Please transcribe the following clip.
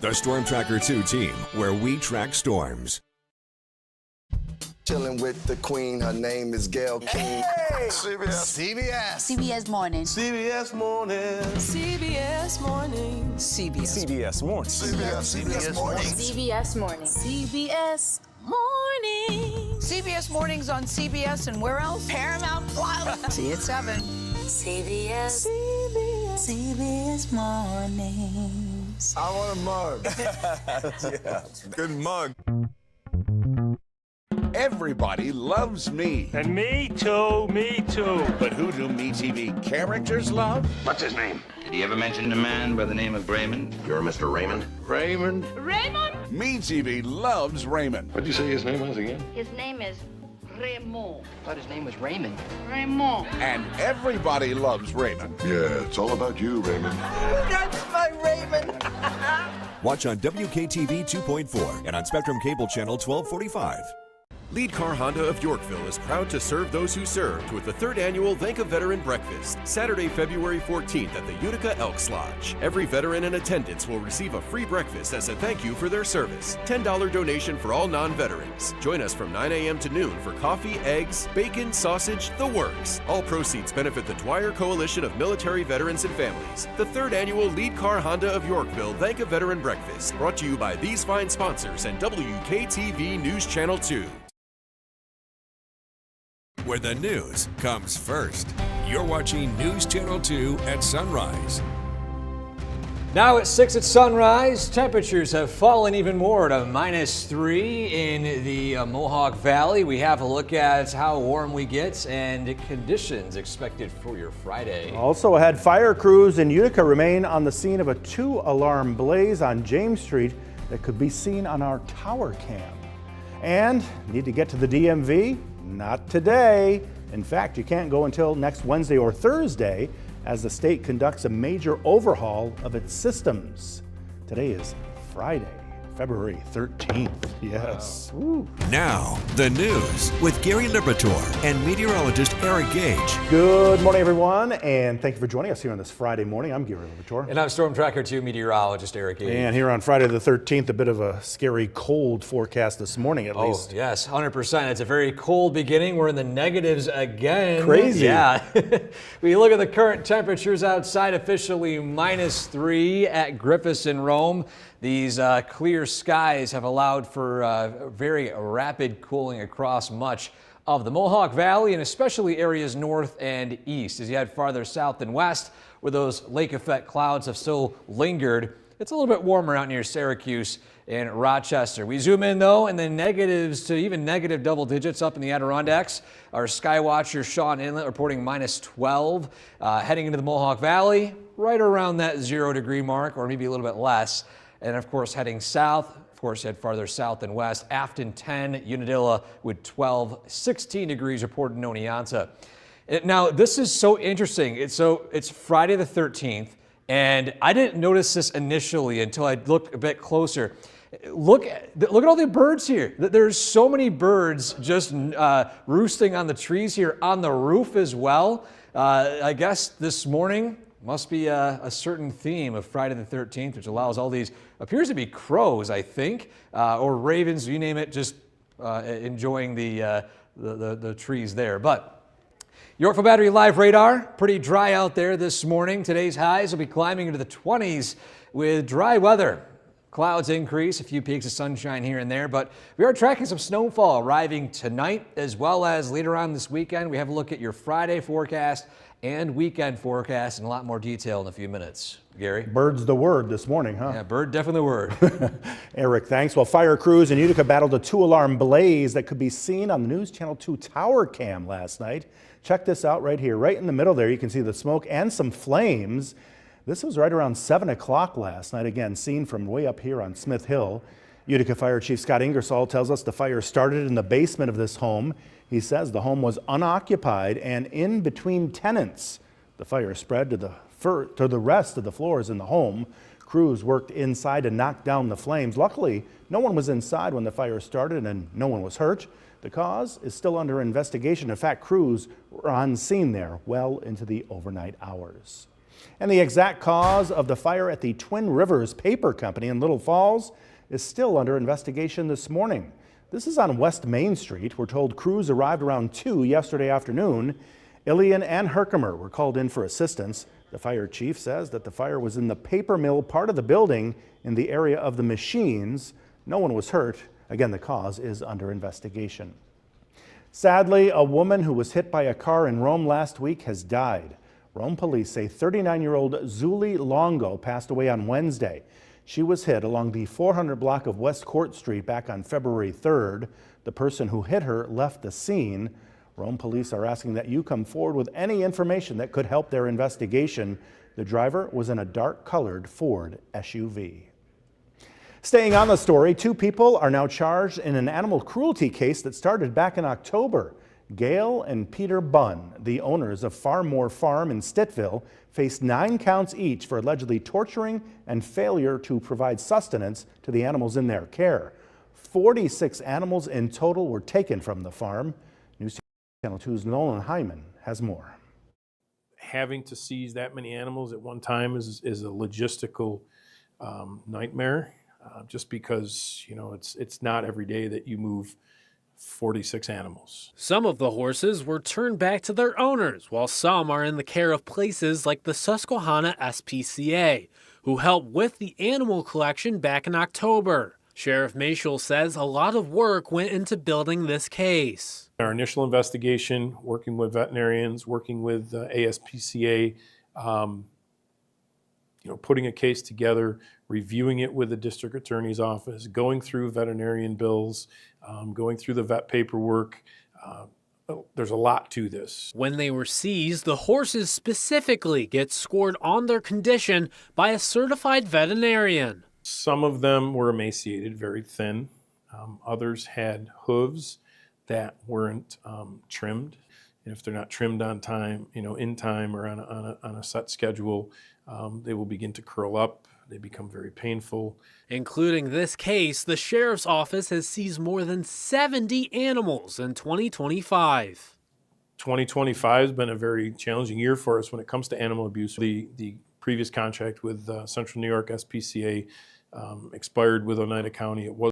The Storm Tracker 2 team, where we track storms. Chilling with the queen, her name is Gail King. Hey! CBS Morning. CBS Morning. CBS Morning. CBS Morning. CBS Morning. CBS Morning. CBS Morning. CBS Mornings on CBS and where else? Paramount Plus. See you at 7. CBS Mornings. I want a mug. Yeah, good mug. Everybody loves me. And me too, me too. But who do MeTV characters love? What's his name? Did he ever mention a man by the name of Raymond? You're Mr. Raymond? Raymond. Raymond? MeTV loves Raymond. What'd you say his name was again? His name is Raymond. I thought his name was Raymond. Raymond. And everybody loves Raymond. Yeah, it's all about you, Raymond. That's my Raymond. Watch on WKTV 2.4 and on Spectrum Cable Channel 1245. Lead Car Honda of Yorkville is proud to serve those who served with the 3rd annual Thank a Veteran Breakfast, Saturday, February 14th at the Utica Elks Lodge. Every veteran in attendance will receive a free breakfast as a thank you for their service. $10 donation for all non-veterans. Join us from 9 a.m. to noon for coffee, eggs, bacon, sausage, the works. All proceeds benefit the Dwyer Coalition of Military Veterans and Families. The 3rd annual Lead Car Honda of Yorkville Thank a Veteran Breakfast, brought to you by these fine sponsors and WKTV News Channel 2. Where the news comes first. You're watching News Channel 2 at sunrise. Now at 6 at sunrise, temperatures have fallen even more to -3 in the Mohawk Valley. We have a look at how warm we get and conditions expected for your Friday. Also ahead, fire crews in Utica remain on the scene of a 2-alarm blaze on James Street that could be seen on our tower cam. And need to get to the DMV? Not today. In fact, you can't go until next Wednesday or Thursday as the state conducts a major overhaul of its systems. Today is Friday, February 13th. Yes. Woo. Now, the news with Gary Liberatore and meteorologist Eric Gage. Good morning, everyone, and thank you for joining us here on this Friday morning. I'm Gary Liberatore. And I'm Storm Tracker 2 meteorologist Eric Gage. And here on Friday the 13th, a bit of a scary cold forecast this morning at least. Oh, yes, 100%. It's a very cold beginning. We're in the negatives again. Crazy. Yeah. We look at the current temperatures outside, officially -3 at Griffiths in Rome. These clear skies have allowed for very rapid cooling across much of the Mohawk Valley and especially areas north and east. As you head farther south and west, where those lake effect clouds have still lingered, it's a little bit warmer out near Syracuse and Rochester. We zoom in though, and the negatives to even negative double digits up in the Adirondacks. Our sky watcher Sean Inlet reporting -12. Heading into the Mohawk Valley, right around that 0-degree mark, or maybe a little bit less. And of course, heading south, of course, head farther south and west. Afton 10, Unadilla with 12, 16 degrees reported in Oneonta. Now, this is so interesting. It's Friday the 13th, and I didn't notice this initially until I looked a bit closer. Look at all the birds here. There's so many birds just roosting on the trees here, on the roof as well. I guess this morning must be a certain theme of Friday the 13th, which allows all these, appears to be crows, I think, or ravens, you name it, just enjoying the trees there. But Yorkville Battery Live Radar, pretty dry out there this morning. Today's highs will be climbing into the 20s with dry weather. Clouds increase, a few peaks of sunshine here and there, but we are tracking some snowfall arriving tonight as well as later on this weekend. We have a look at your Friday forecast and weekend forecast in a lot more detail in a few minutes. Gary? Bird's the word this morning, huh? Yeah, bird definitely the word. Eric, thanks. Well, fire crews in Utica battled a 2-alarm blaze that could be seen on the News Channel 2 tower cam last night. Check this out right here. Right in the middle there, you can see the smoke and some flames. This was right around 7 o'clock last night, again, seen from way up here on Smith Hill. Utica Fire Chief Scott Ingersoll tells us the fire started in the basement of this home. He says the home was unoccupied and in between tenants. The fire spread to the rest of the floors in the home. Crews worked inside to knock down the flames. Luckily, no one was inside when the fire started and no one was hurt. The cause is still under investigation. In fact, crews were on scene there well into the overnight hours. And the exact cause of the fire at the Twin Rivers Paper Company in Little Falls is still under investigation this morning. This is on West Main Street. We're told crews arrived around 2 yesterday afternoon. Ilian and Herkimer were called in for assistance. The fire chief says that the fire was in the paper mill part of the building in the area of the machines. No one was hurt. Again, the cause is under investigation. Sadly, a woman who was hit by a car in Rome last week has died. Rome police say 39-year-old Zuli Longo passed away on Wednesday. She was hit along the 400 block of West Court Street back on February 3rd. The person who hit her left the scene. Rome police are asking that you come forward with any information that could help their investigation. The driver was in a dark-colored Ford SUV. Staying on the story, 2 people are now charged in an animal cruelty case that started back in October. Gail and Peter Bunn, the owners of Farmore Farm in Stittville, faced 9 counts each for allegedly torturing and failure to provide sustenance to the animals in their care. 46 animals in total were taken from the farm. News Channel 2's Nolan Hyman has more. Having to seize that many animals at one time is a logistical nightmare, just because, you know, it's not every day that you move 46 animals. Some of the horses were turned back to their owners, while some are in the care of places like the Susquehanna SPCA, who helped with the animal collection back in October. Sheriff Mashel says a lot of work went into building this case. Our initial investigation, working with veterinarians, working with ASPCA, putting a case together, reviewing it with the district attorney's office, going through veterinarian bills, going through the vet paperwork. There's a lot to this. When they were seized, the horses specifically get scored on their condition by a certified veterinarian. Some of them were emaciated, very thin. Others had hooves that weren't trimmed. And if they're not trimmed on time, in time or on a set schedule, they will begin to curl up. They become very painful. Including this case, the sheriff's office has seized more than 70 animals in 2025. 2025 has been a very challenging year for us when it comes to animal abuse. The previous contract with Central New York SPCA expired with Oneida County. It was